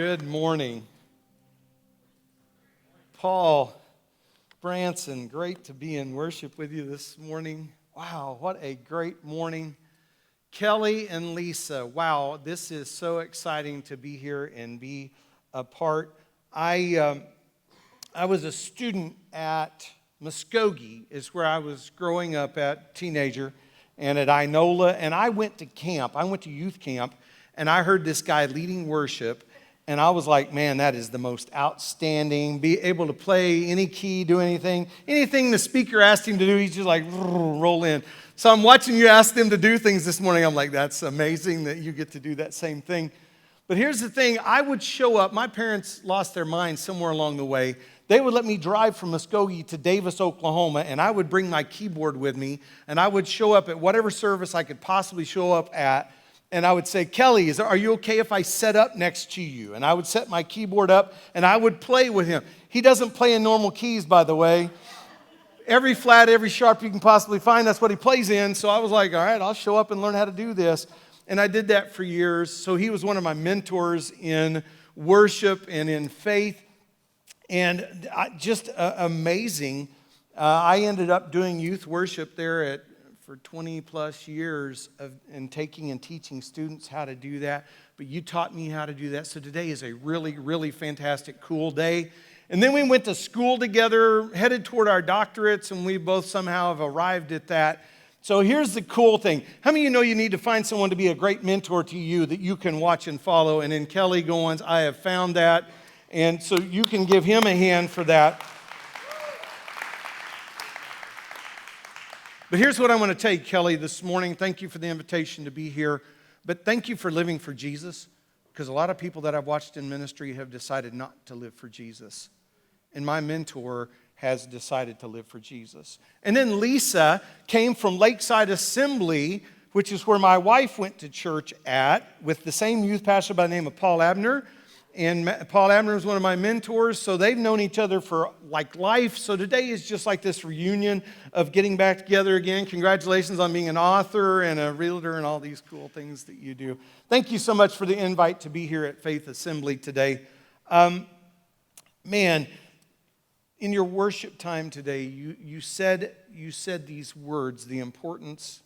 Good morning. Paul, Branson, great to be in worship with you this morning. Wow, what a great morning. Kelly and Lisa, wow, this is so exciting to be here and be a part. I was a student at Muskogee, is where I was growing up at, teenager, and at Inola, and I went to camp. I went to youth camp, and I heard this guy leading worship. And I was like, man, that is the most outstanding. Be able to play any key, do anything. Anything the speaker asked him to do, he's just like, roll in. So I'm watching you ask them to do things this morning. I'm like, that's amazing that you get to do that same thing. But here's the thing. I would show up. My parents lost their minds somewhere along the way. They would let me drive from Muskogee to Davis, Oklahoma, and I would bring my keyboard with me, and I would show up at whatever service I could possibly show up at. And I would say, Kelly, are you okay if I set up next to you? And I would set my keyboard up, and I would play with him. He doesn't play in normal keys, by the way. Every flat, every sharp you can possibly find, that's what he plays in. So I was like, all right, I'll show up and learn how to do this. And I did that for years. So he was one of my mentors in worship and in faith. And just amazing. I ended up doing youth worship there for 20 plus years and taking and teaching students how to do that. But you taught me how to do that. So today is a really, really fantastic, cool day. And then we went to school together, headed toward our doctorates, and we both somehow have arrived at that. So here's the cool thing. How many of you know you need to find someone to be a great mentor to you that you can watch and follow? And in Kelly Goins, I have found that. And so you can give him a hand for that. But here's what I want to tell you, Kelly, this morning. Thank you for the invitation to be here. But thank you for living for Jesus, because a lot of people that I've watched in ministry have decided not to live for Jesus. And my mentor has decided to live for Jesus. And then Lisa came from Lakeside Assembly, which is where my wife went to church at, with the same youth pastor by the name of Paul Abner. And Paul Abner is one of my mentors, so they've known each other for like life. So today is just like this reunion of getting back together again. Congratulations on being an author and a realtor and all these cool things that you do. Thank you so much for the invite to be here at Faith Assembly today. Man, in your worship time today, you said these words, the importance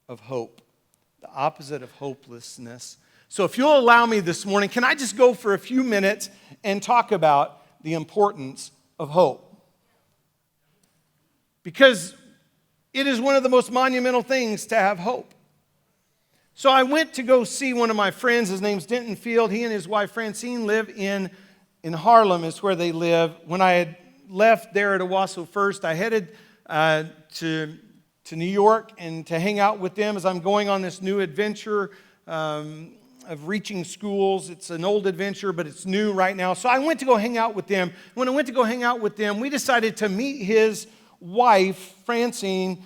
of hope, the opposite of hopelessness. So if you'll allow me this morning, can I just go for a few minutes and talk about the importance of hope? Because it is one of the most monumental things to have hope. So I went to go see one of my friends. His name's Denton Field. He and his wife Francine live in Harlem is where they live. When I had left there at Owasso First, I headed to New York and to hang out with them as I'm going on this new adventure of reaching schools. It's an old adventure, but it's new right now. So I went to go hang out with them. When I went to go hang out with them, we decided to meet his wife, Francine,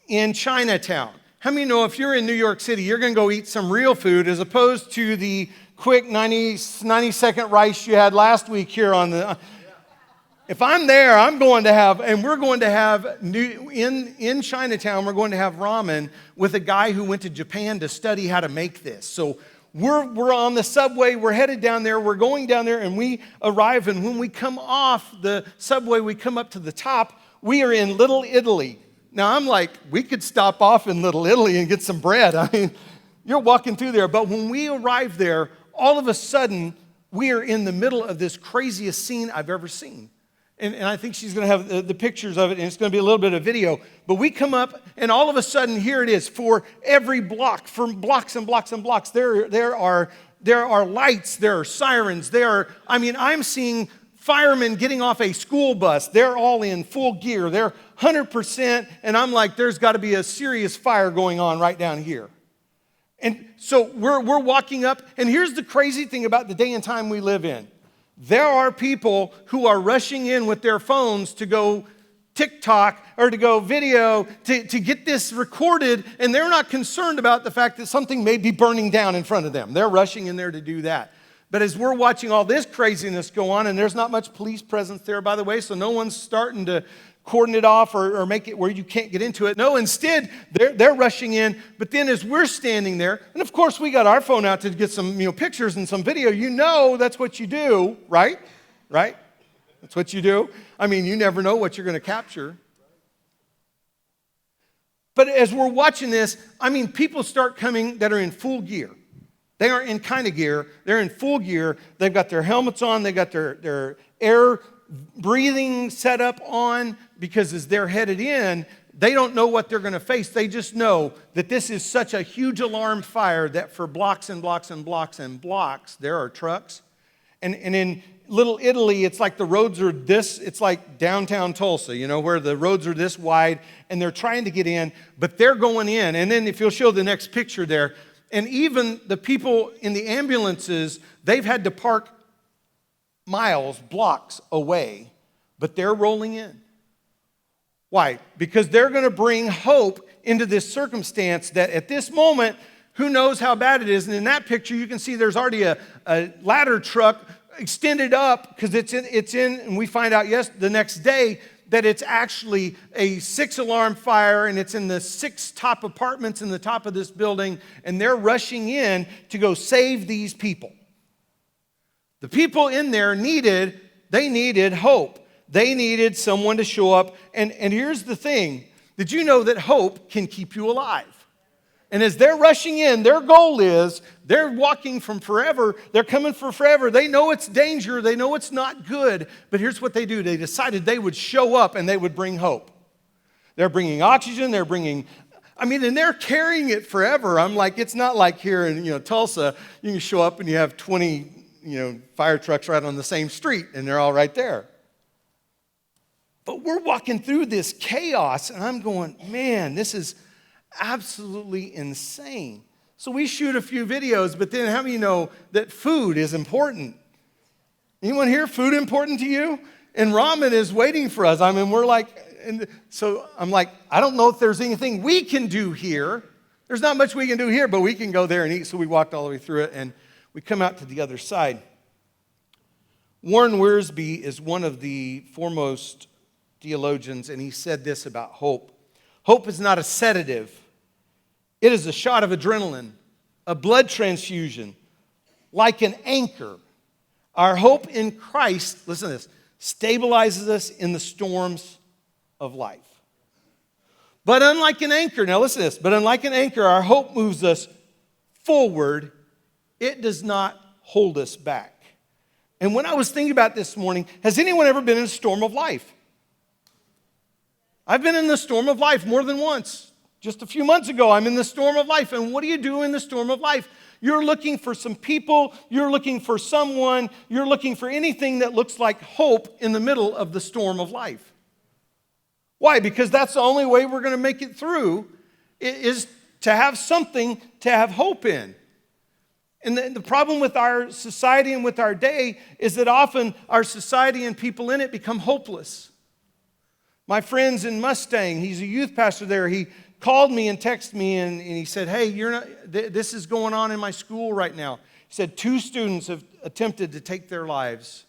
in Chinatown. How many know if you're in New York City, you're going to go eat some real food as opposed to the quick 90-second rice you had last week here on the... If I'm there, I'm going to have, and we're going to have, in Chinatown, we're going to have ramen with a guy who went to Japan to study how to make this. So we're on the subway, we're headed down there, we're going down there, and we arrive, and when we come off the subway, we come up to the top, we are in Little Italy. Now, I'm like, we could stop off in Little Italy and get some bread. I mean, you're walking through there, but when we arrive there, all of a sudden, we are in the middle of this craziest scene I've ever seen. And I think she's going to have the pictures of it, and it's going to be a little bit of video. But we come up, and all of a sudden, here it is. For every block, for blocks and blocks and blocks, there are lights, there are sirens, I'm seeing firemen getting off a school bus. They're all in full gear. They're 100%, and I'm like, there's got to be a serious fire going on right down here. And so we're walking up, and here's the crazy thing about the day and time we live in. There are people who are rushing in with their phones to go TikTok or to go video to get this recorded, and they're not concerned about the fact that something may be burning down in front of them. They're rushing in there to do that. But as we're watching all this craziness go on, and there's not much police presence there, by the way, so no one's starting to cordon it off or make it where you can't get into it. No, instead, they're rushing in. But then as we're standing there, and of course we got our phone out to get some pictures and some video. That's what you do, right? Right? That's what you do. I mean, you never know what you're going to capture. But as we're watching this, people start coming that are in full gear. They aren't in kind of gear. They're in full gear. They've got their helmets on. They've got their air breathing set up on, because as they're headed in, they don't know what they're going to face. They just know that this is such a huge alarm fire that for blocks and blocks and blocks and blocks, there are trucks. And in Little Italy, it's like the roads are it's like downtown Tulsa, where the roads are this wide, and they're trying to get in, but they're going in. And then if you'll show the next picture there, and even the people in the ambulances, they've had to park blocks away, but they're rolling in. Why? Because they're going to bring hope into this circumstance that at this moment, who knows how bad it is. And in that picture, you can see there's already a ladder truck extended up, because it's in, and we find out the next day that it's actually a 6-alarm fire, and it's in the 6 top apartments in the top of this building, and they're rushing in to go save these people. The people in there needed hope. They needed someone to show up, and here's the thing. Did you know that hope can keep you alive? And as they're rushing in, their goal is, they're walking from forever. They're coming for forever. They know it's danger. They know it's not good. But here's what they do. They decided they would show up and they would bring hope. They're bringing oxygen. They're bringing, and they're carrying it forever. I'm like, it's not like here in, Tulsa, you can show up and you have 20, fire trucks right on the same street and they're all right there. But we're walking through this chaos and I'm going, man, this is absolutely insane. So we shoot a few videos, but then how many know that food is important? Anyone here, food important to you? And ramen is waiting for us. We're like, and so I'm like, I don't know if there's anything we can do here. There's not much we can do here, but we can go there and eat. So we walked all the way through it, and we come out to the other side. Warren Wiersbe is one of the foremost theologians, and he said this about hope. Hope is not a sedative. It is a shot of adrenaline, a blood transfusion, like an anchor. Our hope in Christ, listen to this, stabilizes us in the storms of life. But unlike an anchor, now listen to this, but unlike an anchor, our hope moves us forward. It does not hold us back. And when I was thinking about this morning, has anyone ever been in a storm of life? I've been in the storm of life more than once. Just a few months ago, I'm in the storm of life. And what do you do in the storm of life? You're looking for some people. You're looking for someone. You're looking for anything that looks like hope in the middle of the storm of life. Why? Because that's the only way we're going to make it through, is to have something to have hope in. And the problem with our society and with our day is that often our society and people in it become hopeless. My friend's in Mustang. He's a youth pastor there. He called me and texted me, and he said, hey, this is going on in my school right now. He said 2 students have attempted to take their lives.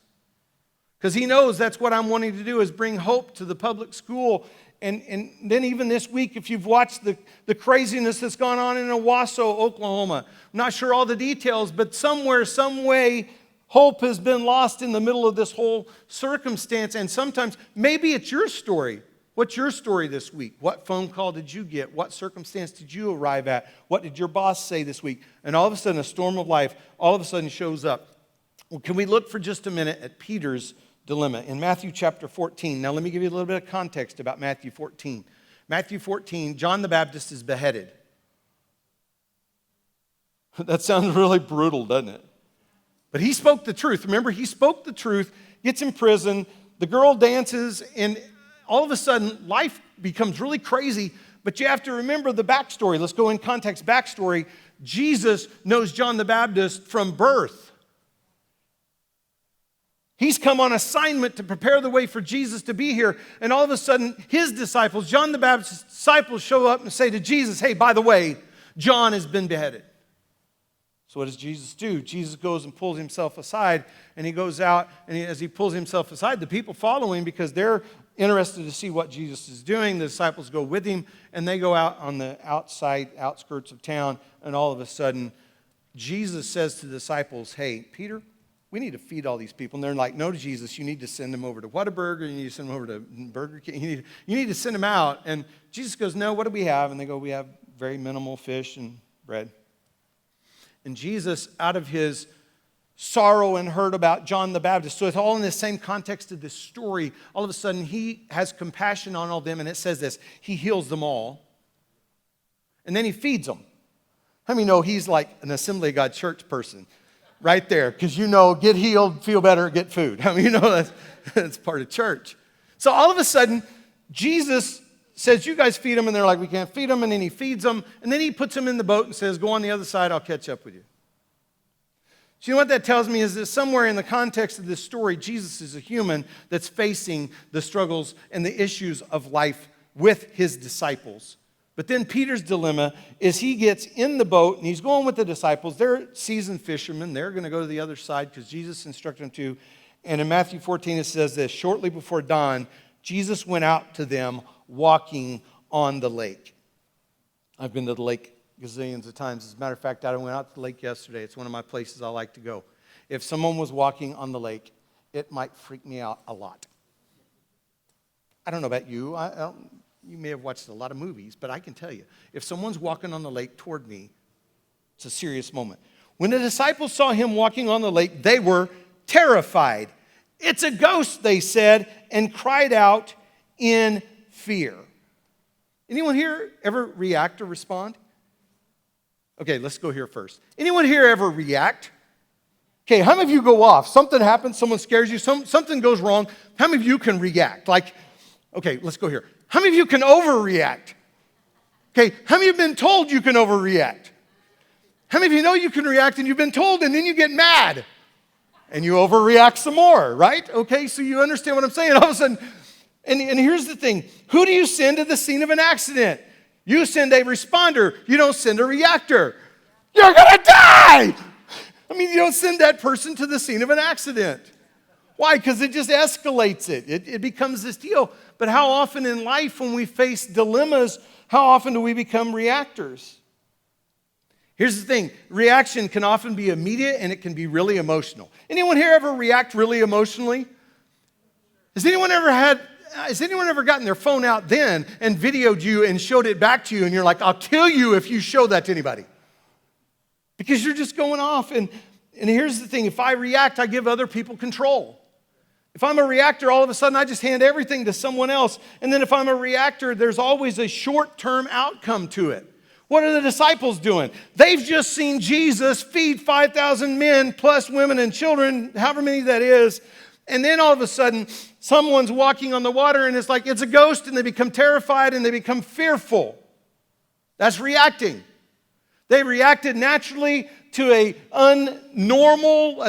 Because he knows that's what I'm wanting to do, is bring hope to the public school. And then even this week, if you've watched the craziness that's gone on in Owasso, Oklahoma, I'm not sure all the details, but somewhere, some way, hope has been lost in the middle of this whole circumstance. And sometimes, maybe it's your story. What's your story this week? What phone call did you get? What circumstance did you arrive at? What did your boss say this week? And all of a sudden, a storm of life all of a sudden shows up. Well, can we look for just a minute at Peter's dilemma in Matthew chapter 14? Now, let me give you a little bit of context about Matthew 14. Matthew 14, John the Baptist is beheaded. That sounds really brutal, doesn't it? But he spoke the truth. Remember, he spoke the truth, gets in prison, the girl dances, and all of a sudden, life becomes really crazy, but you have to remember the backstory. Let's go in context. Backstory. Jesus knows John the Baptist from birth. He's come on assignment to prepare the way for Jesus to be here, and all of a sudden, his disciples, John the Baptist's disciples, show up and say to Jesus, hey, by the way, John has been beheaded. So what does Jesus do? Jesus goes and pulls himself aside, and he goes out, and as he pulls himself aside, the people follow him because they're interested to see what Jesus is doing. The disciples go with him, and they go out on the outskirts of town, and all of a sudden, Jesus says to the disciples, hey, Peter, we need to feed all these people. And they're like, no, Jesus, you need to send them over to Whataburger. You need to send them over to Burger King. You need to send them out. And Jesus goes, no, what do we have? And they go, we have very minimal fish and bread. And Jesus, out of his sorrow and hurt about John the Baptist, so it's all in the same context of this story, all of a sudden he has compassion on all of them. And it says this, he heals them all. And then he feeds them. How many know he's like an Assembly of God church person? Right there, because get healed, feel better, get food. I mean, that's part of church. So all of a sudden, Jesus says, you guys feed them, and they're like, we can't feed them, and then he feeds them, and then he puts them in the boat and says, go on the other side, I'll catch up with you. So you know what that tells me is that somewhere in the context of this story, Jesus is a human that's facing the struggles and the issues of life with his disciples. But then Peter's dilemma is he gets in the boat and he's going with the disciples. They're seasoned fishermen. They're going to go to the other side because Jesus instructed them to. And in Matthew 14 it says this, shortly before dawn, Jesus went out to them walking on the lake. I've been to the lake gazillions of times. As a matter of fact, I went out to the lake yesterday. It's one of my places I like to go. If someone was walking on the lake, it might freak me out a lot. I don't know about you. You may have watched a lot of movies, but I can tell you, if someone's walking on the lake toward me, it's a serious moment. When the disciples saw him walking on the lake, they were terrified. It's a ghost, they said, and cried out in fear. Anyone here ever react or respond? Okay, let's go here first. Anyone here ever react? Okay, how many of you go off? Something happens, someone scares you, something goes wrong. How many of you can react? Okay, let's go here. How many of you can overreact? Okay, how many of you have been told you can overreact? How many of you know you can react and you've been told and then you get mad and you overreact some more, right? Okay, so you understand what I'm saying. All of a sudden, and here's the thing. Who do you send to the scene of an accident? You send a responder. You don't send a reactor. You're going to die! You don't send that person to the scene of an accident. Why? Because it just escalates it. It becomes this deal. But how often in life when we face dilemmas, how often do we become reactors? Here's the thing. Reaction can often be immediate and it can be really emotional. Anyone here ever react really emotionally? Has anyone ever gotten their phone out then and videoed you and showed it back to you and you're like, I'll kill you if you show that to anybody? Because you're just going off. And here's the thing. If I react, I give other people control. If I'm a reactor, all of a sudden I just hand everything to someone else. And then if I'm a reactor, there's always a short-term outcome to it. What are the disciples doing? They've just seen Jesus feed 5,000 men plus women and children, however many that is. And then all of a sudden, someone's walking on the water and it's like it's a ghost and they become terrified and they become fearful. That's reacting. They reacted naturally to a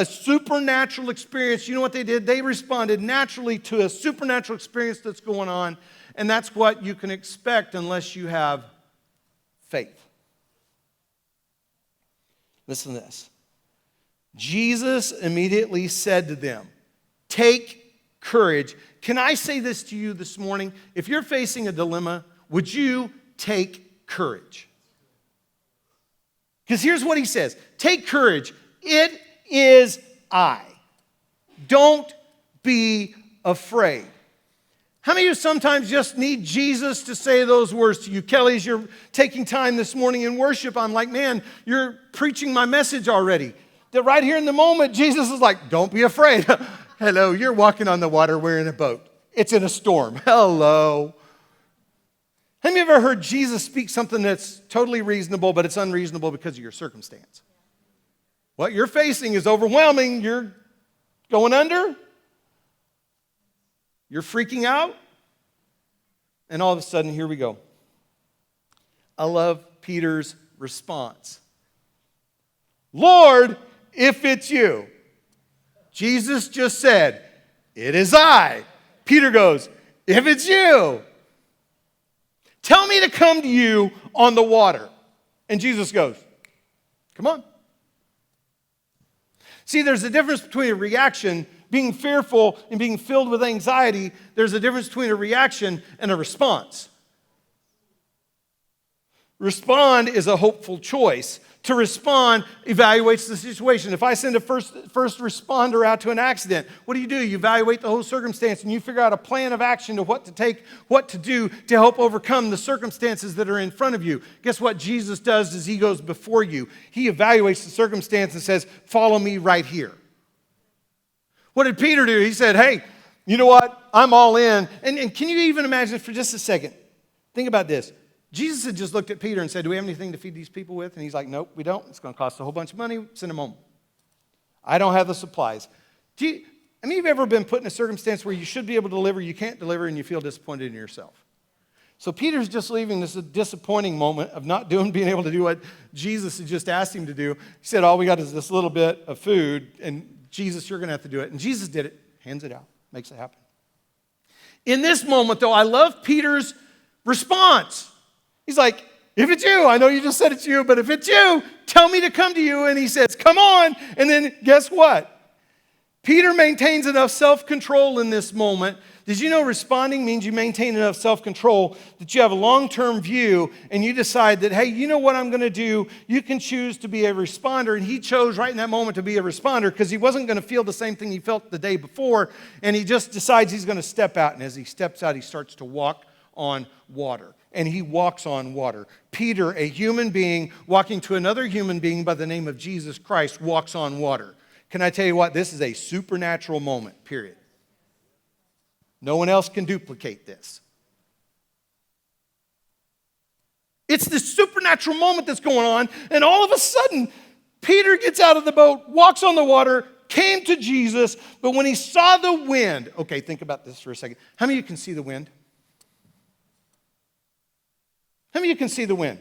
supernatural experience. You know what they did? They responded naturally to a supernatural experience that's going on. And that's what you can expect unless you have faith. Listen to this. Jesus immediately said to them, take courage. Can I say this to you this morning? If you're facing a dilemma, would you take courage? Because here's what he says. Take courage. It is I. Don't be afraid. How many of you sometimes just need Jesus to say those words to you? Kelly, as you're taking time this morning in worship, I'm like, man, you're preaching my message already. That right here in the moment, Jesus is like, don't be afraid. Hello, you're walking on the water, we're in a boat. It's in a storm. Hello. Have you ever heard Jesus speak something that's totally reasonable, but it's unreasonable because of your circumstance? What you're facing is overwhelming. You're going under. You're freaking out. And all of a sudden, here we go. I love Peter's response. Lord, if it's you. Jesus just said, it is I. Peter goes, if it's you. Tell me to come to you on the water. And Jesus goes, come on. See, there's a difference between a reaction being fearful and being filled with anxiety, there's a difference between a reaction and a response. Respond is a hopeful choice. To respond evaluates the situation. If I send a first responder out to an accident, what do? You evaluate the whole circumstance and you figure out a plan of action to what to take, what to do to help overcome the circumstances that are in front of you. Guess what Jesus does is he goes before you. He evaluates the circumstance and says, follow me right here. What did Peter do? He said, hey, you know what? I'm all in. And can you even imagine for just a second? Think about this. Jesus had just looked at Peter and said, do we have anything to feed these people with? And he's like, nope, we don't. It's going to cost a whole bunch of money. Send them home. I don't have the supplies. Have you ever been put in a circumstance where you should be able to deliver, you can't deliver, and you feel disappointed in yourself? So Peter's just leaving this disappointing moment of not being able to do what Jesus had just asked him to do. He said, all we got is this little bit of food, and Jesus, you're going to have to do it. And Jesus did it, hands it out, makes it happen. In this moment, though, I love Peter's response. He's like, if it's you, I know you just said it's you, but if it's you, tell me to come to you. And he says, come on. And then guess what? Peter maintains enough self-control in this moment. Did you know responding means you maintain enough self-control that you have a long-term view and you decide that, hey, you know what I'm going to do? You can choose to be a responder. And he chose right in that moment to be a responder because he wasn't going to feel the same thing he felt the day before. And he just decides he's going to step out. And as he steps out, he starts to walk on water. And he walks on water. Peter, a human being walking to another human being by the name of Jesus Christ, walks on water. Can I tell you what? This is a supernatural moment, period. No one else can duplicate this. It's this supernatural moment that's going on, and all of a sudden, Peter gets out of the boat, walks on the water, came to Jesus, but when he saw the wind, okay, think about this for a second. How many of you can see the wind? How many of you can see the wind?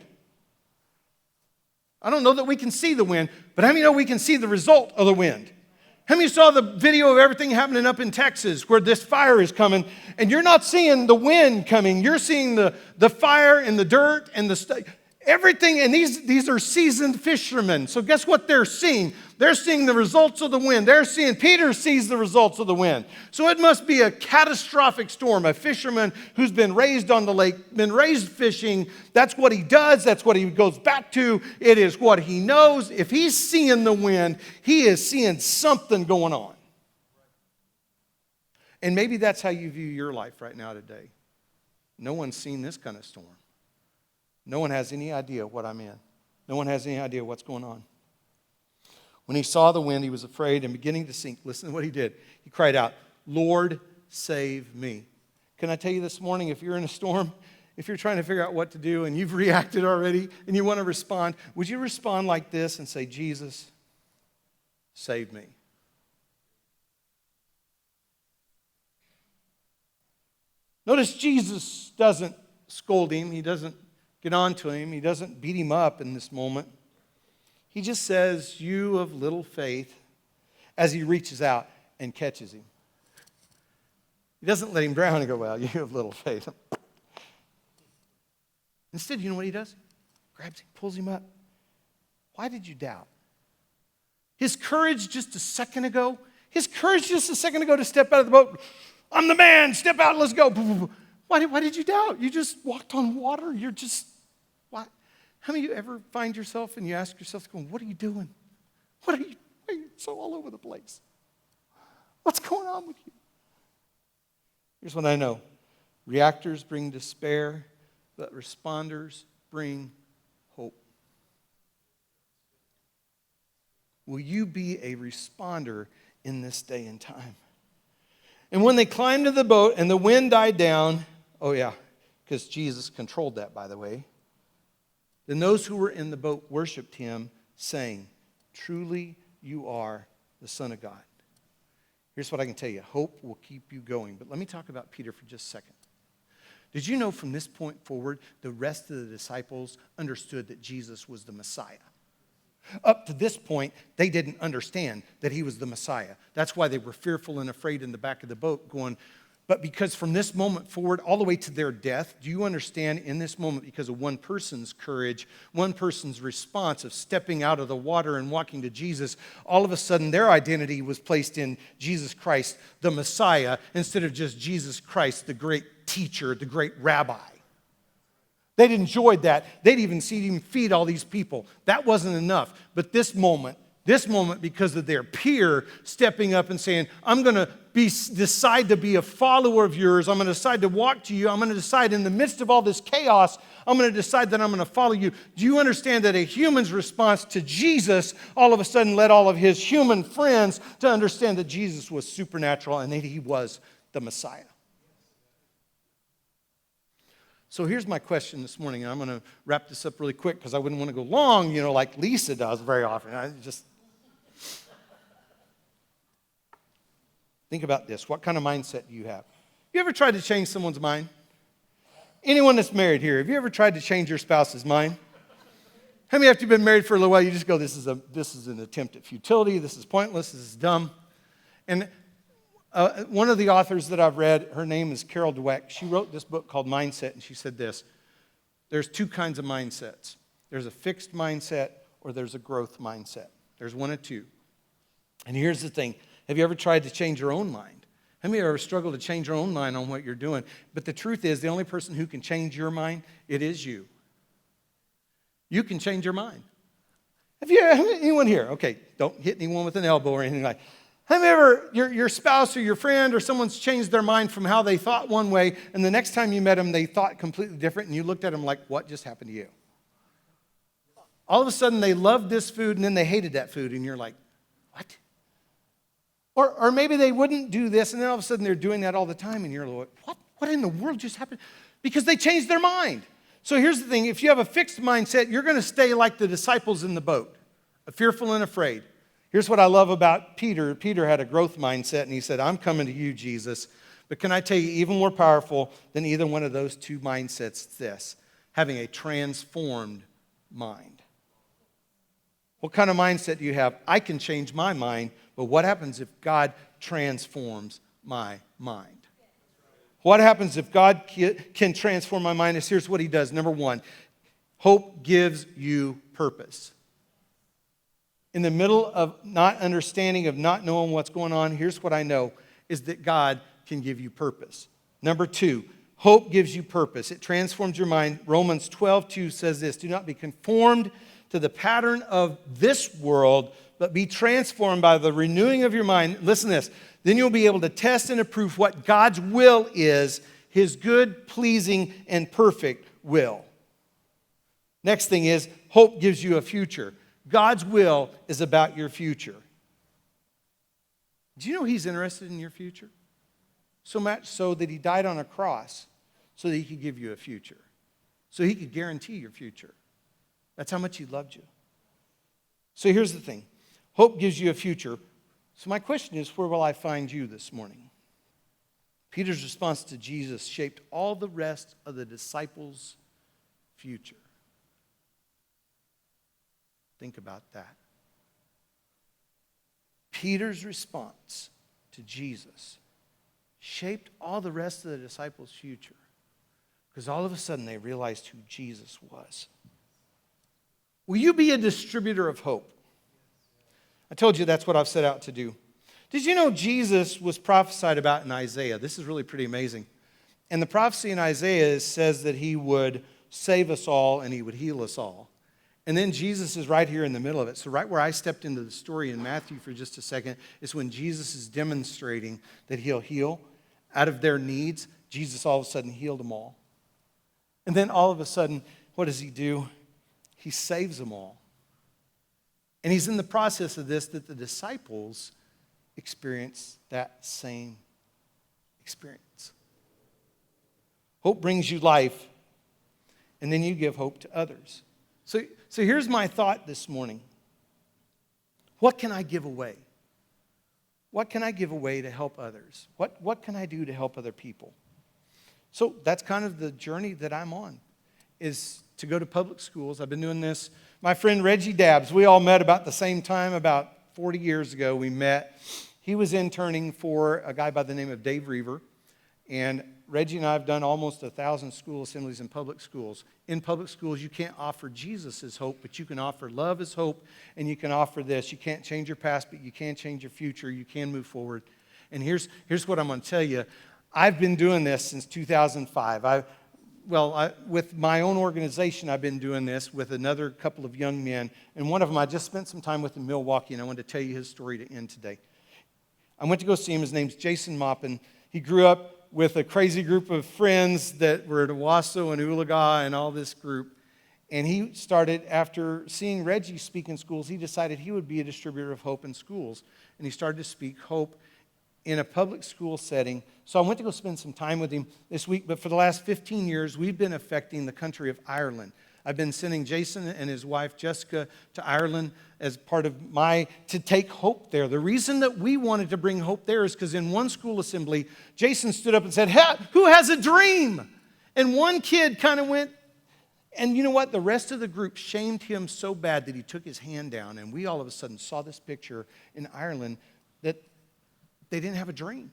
I don't know that we can see the wind, but how many know we can see the result of the wind? How many saw the video of everything happening up in Texas where this fire is coming and you're not seeing the wind coming, you're seeing the fire and the dirt and the everything, and these are seasoned fishermen. So guess what they're seeing? They're seeing the results of the wind. Peter sees the results of the wind. So it must be a catastrophic storm. A fisherman who's been raised on the lake, been raised fishing, that's what he does. That's what he goes back to. It is what he knows. If he's seeing the wind, he is seeing something going on. And maybe that's how you view your life right now today. No one's seen this kind of storm. No one has any idea what I'm in. No one has any idea what's going on. When he saw the wind, he was afraid and beginning to sink. Listen to what he did. He cried out, Lord, save me. Can I tell you this morning, if you're in a storm, if you're trying to figure out what to do and you've reacted already and you want to respond, would you respond like this and say, Jesus, save me? Notice Jesus doesn't scold him. He doesn't get on to him. He doesn't beat him up in this moment. He just says, you of little faith, as he reaches out and catches him. He doesn't let him drown and go, well, you have little faith. Instead, you know what he does? Grabs him, pulls him up. Why did you doubt? His courage just a second ago to step out of the boat. I'm the man, step out, let's go. Why did you doubt? You just walked on water. You're just, what? How many of you ever find yourself and you ask yourself, going, what are you doing? Why are you so all over the place? What's going on with you? Here's what I know. Reactors bring despair, but responders bring hope. Will you be a responder in this day and time? And when they climbed to the boat and the wind died down, oh yeah, because Jesus controlled that, by the way, then those who were in the boat worshiped him, saying, truly you are the Son of God. Here's what I can tell you. Hope will keep you going. But let me talk about Peter for just a second. Did you know from this point forward, the rest of the disciples understood that Jesus was the Messiah? Up to this point, they didn't understand that he was the Messiah. That's why they were fearful and afraid in the back of the boat, going, But because from this moment forward, all the way to their death, do you understand in this moment, because of one person's courage, one person's response of stepping out of the water and walking to Jesus, all of a sudden their identity was placed in Jesus Christ, the Messiah, instead of just Jesus Christ, the great teacher, the great rabbi. They'd enjoyed that. They'd even seen him feed all these people. That wasn't enough. But this moment, because of their peer stepping up and saying, I'm going to decide to be a follower of yours. I'm going to decide to walk to you. I'm going to decide in the midst of all this chaos, I'm going to decide that I'm going to follow you. Do you understand that a human's response to Jesus all of a sudden led all of his human friends to understand that Jesus was supernatural and that he was the Messiah? So here's my question this morning, and I'm going to wrap this up really quick because I wouldn't want to go long, like Lisa does very often. Think about this. What kind of mindset do you have? You ever tried to change someone's mind? Anyone that's married here, have you ever tried to change your spouse's mind? How many after you've been married for a little while, you just go, this is an attempt at futility, this is pointless, this is dumb. And one of the authors that I've read, her name is Carol Dweck. She wrote this book called Mindset, and she said this: there's two kinds of mindsets. There's a fixed mindset or there's a growth mindset. There's one of two. And here's the thing. Have you ever tried to change your own mind? How many of you ever struggled to change your own mind on what you're doing? But the truth is, the only person who can change your mind, it is you. You can change your mind. Anyone here? Okay, don't hit anyone with an elbow or anything like that. Have you ever, your spouse or your friend or someone's changed their mind from how they thought one way, and the next time you met them, they thought completely different, and you looked at them like, what just happened to you? All of a sudden, they loved this food, and then they hated that food, and you're like, what? Or maybe they wouldn't do this, and then all of a sudden they're doing that all the time, and you're like, what in the world just happened? Because they changed their mind. So here's the thing. If you have a fixed mindset, you're going to stay like the disciples in the boat, fearful and afraid. Here's what I love about Peter. Peter had a growth mindset, and he said, I'm coming to you, Jesus. But can I tell you, even more powerful than either one of those two mindsets is this: having a transformed mind. What kind of mindset do you have? I can change my mind, but what happens if God transforms my mind? What happens if God can transform my mind? Here's what he does. Number one, hope gives you purpose. In the middle of not understanding, of not knowing what's going on, here's what I know, is that God can give you purpose. Number two, hope gives you purpose. It transforms your mind. Romans 12:2 says this: do not be conformed to the pattern of this world, but be transformed by the renewing of your mind. Listen to this. Then you'll be able to test and approve what God's will is, his good, pleasing, and perfect will. Next thing is, hope gives you a future. God's will is about your future. Do you know he's interested in your future? So much so that he died on a cross so that he could give you a future. So he could guarantee your future. That's how much he loved you. So here's the thing. Hope gives you a future. So my question is, where will I find you this morning? Peter's response to Jesus shaped all the rest of the disciples' future. Think about that. Peter's response to Jesus shaped all the rest of the disciples' future, because all of a sudden they realized who Jesus was. Will you be a distributor of hope? I told you that's what I've set out to do. Did you know Jesus was prophesied about in Isaiah? This is really pretty amazing. And the prophecy in Isaiah says that he would save us all and he would heal us all. And then Jesus is right here in the middle of it. So right where I stepped into the story in Matthew for just a second is when Jesus is demonstrating that he'll heal. Out of their needs, Jesus all of a sudden healed them all. And then all of a sudden, what does he do? He saves them all. And he's in the process of this that the disciples experience that same experience. Hope brings you life, and then you give hope to others. So here's my thought this morning. What can I give away? What can I give away to help others? What can I do to help other people? So that's kind of the journey that I'm on, is to go to public schools. I've been doing this. My friend Reggie Dabbs, we all met about the same time, about 40 years ago we met. He was interning for a guy by the name of Dave Reaver. And Reggie and I have done almost 1,000 school assemblies in public schools. In public schools, you can't offer Jesus as hope, but you can offer love as hope, and you can offer this. You can't change your past, but you can change your future. You can move forward. And here's what I'm going to tell you. I've been doing this since 2005. With my own organization, I've been doing this with another couple of young men. And one of them, I just spent some time with in Milwaukee, and I wanted to tell you his story to end today. I went to go see him. His name's Jason Maupin. He grew up with a crazy group of friends that were at Owasso and Ulaga and all this group. And he started, after seeing Reggie speak in schools, he decided he would be a distributor of hope in schools. And he started to speak hope in a public school setting. So I went to go spend some time with him this week. But for the last 15 years, we've been affecting the country of Ireland. I've been sending Jason and his wife Jessica to Ireland as part of to take hope there. The reason that we wanted to bring hope there is because in one school assembly, Jason stood up and said, "Hey, who has a dream?" And one kid kind of went, and you know what? The rest of the group shamed him so bad that he took his hand down, and we all of a sudden saw this picture in Ireland that they didn't have a dream.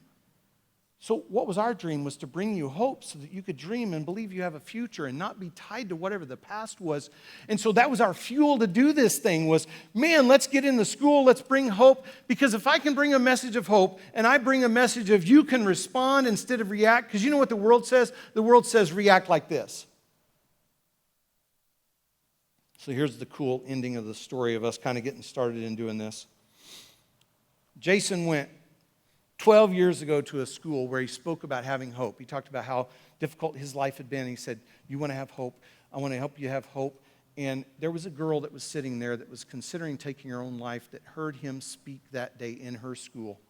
So what was our dream was to bring you hope so that you could dream and believe you have a future and not be tied to whatever the past was. And so that was our fuel to do this thing was, man, let's get in the school, let's bring hope. Because if I can bring a message of hope and I bring a message of you can respond instead of react, because you know what the world says? The world says react like this. So here's the cool ending of the story of us kind of getting started in doing this. Jason went 12 years ago to a school where he spoke about having hope. He talked about how difficult his life had been. He said, you want to have hope? I want to help you have hope. And there was a girl that was sitting there that was considering taking her own life that heard him speak that day in her school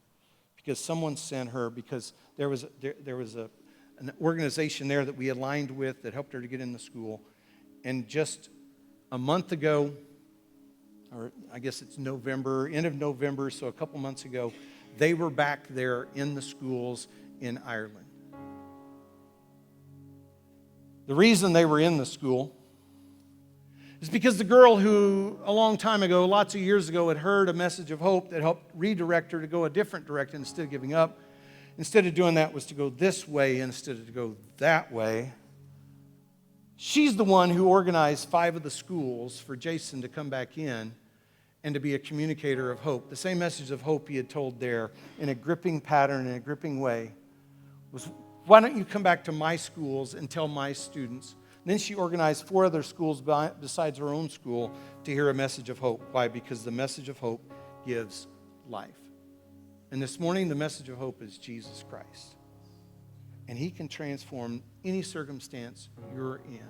because someone sent her, because there was an organization there that we aligned with that helped her to get in the school. And just a month ago, or I guess it's November, end of November, so a couple months ago, they were back there in the schools in Ireland. The reason they were in the school is because the girl who, a long time ago, lots of years ago, had heard a message of hope that helped redirect her to go a different direction instead of giving up. Instead of doing that was to go this way instead of to go that way. She's the one who organized 5 of the schools for Jason to come back in and to be a communicator of hope. The same message of hope he had told there in a gripping pattern, in a gripping way, was, why don't you come back to my schools and tell my students? And then she organized 4 other schools besides her own school to hear a message of hope. Why? Because the message of hope gives life. And this morning, the message of hope is Jesus Christ. And he can transform any circumstance you're in.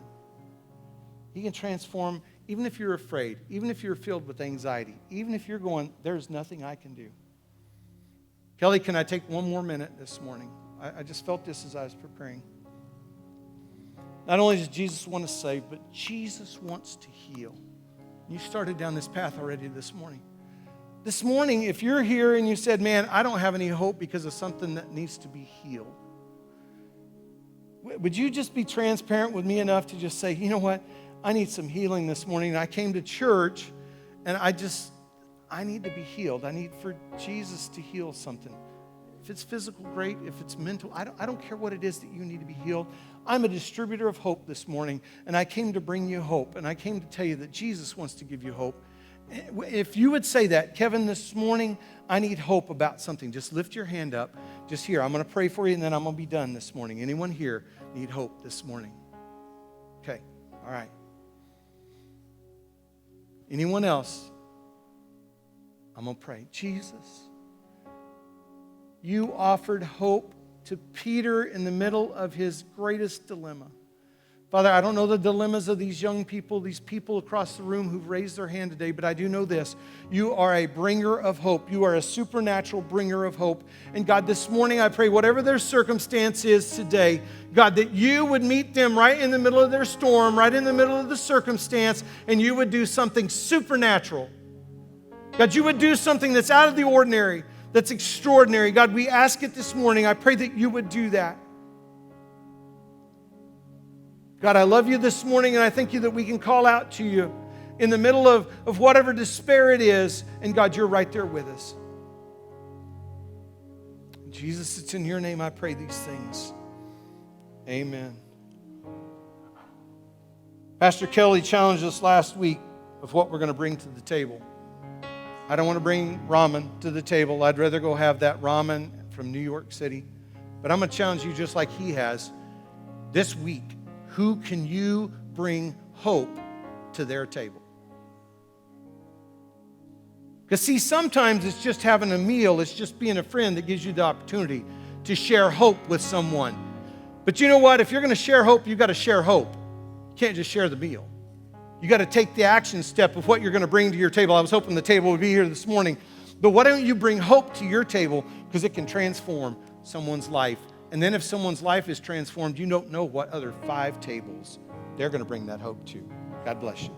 He can transform even if you're afraid, even if you're filled with anxiety, even if you're going, there's nothing I can do. Kelly, can I take one more minute this morning? I just felt this as I was preparing. Not only does Jesus want to save, but Jesus wants to heal. You started down this path already this morning. This morning, if you're here and you said, man, I don't have any hope because of something that needs to be healed, would you just be transparent with me enough to just say, you know what? I need some healing this morning. I came to church and I need to be healed. I need for Jesus to heal something. If it's physical, great. If it's mental, I don't care what it is that you need to be healed. I'm a distributor of hope this morning, and I came to bring you hope. And I came to tell you that Jesus wants to give you hope. If you would say that, Kevin, this morning, I need hope about something. Just lift your hand up. Just here. I'm going to pray for you, and then I'm going to be done this morning. Anyone here need hope this morning? Okay. All right. Anyone else? I'm going to pray. Jesus, you offered hope to Peter in the middle of his greatest dilemma. Father, I don't know the dilemmas of these young people, these people across the room who've raised their hand today, but I do know this. You are a bringer of hope. You are a supernatural bringer of hope. And God, this morning I pray whatever their circumstance is today, God, that you would meet them right in the middle of their storm, right in the middle of the circumstance, and you would do something supernatural. God, you would do something that's out of the ordinary, that's extraordinary. God, we ask it this morning. I pray that you would do that. God, I love you this morning, and I thank you that we can call out to you in the middle of whatever despair it is, and God, you're right there with us. Jesus, it's in your name I pray these things. Amen. Pastor Kelly challenged us last week of what we're going to bring to the table. I don't want to bring ramen to the table. I'd rather go have that ramen from New York City. But I'm going to challenge you just like he has this week. Who can you bring hope to their table? Because see, sometimes it's just having a meal, it's just being a friend that gives you the opportunity to share hope with someone. But you know what? If you're going to share hope, you've got to share hope. You can't just share the meal. You got to take the action step of what you're going to bring to your table. I was hoping the table would be here this morning. But why don't you bring hope to your table? Because it can transform someone's life. And then if someone's life is transformed, you don't know what other 5 tables they're going to bring that hope to. God bless you.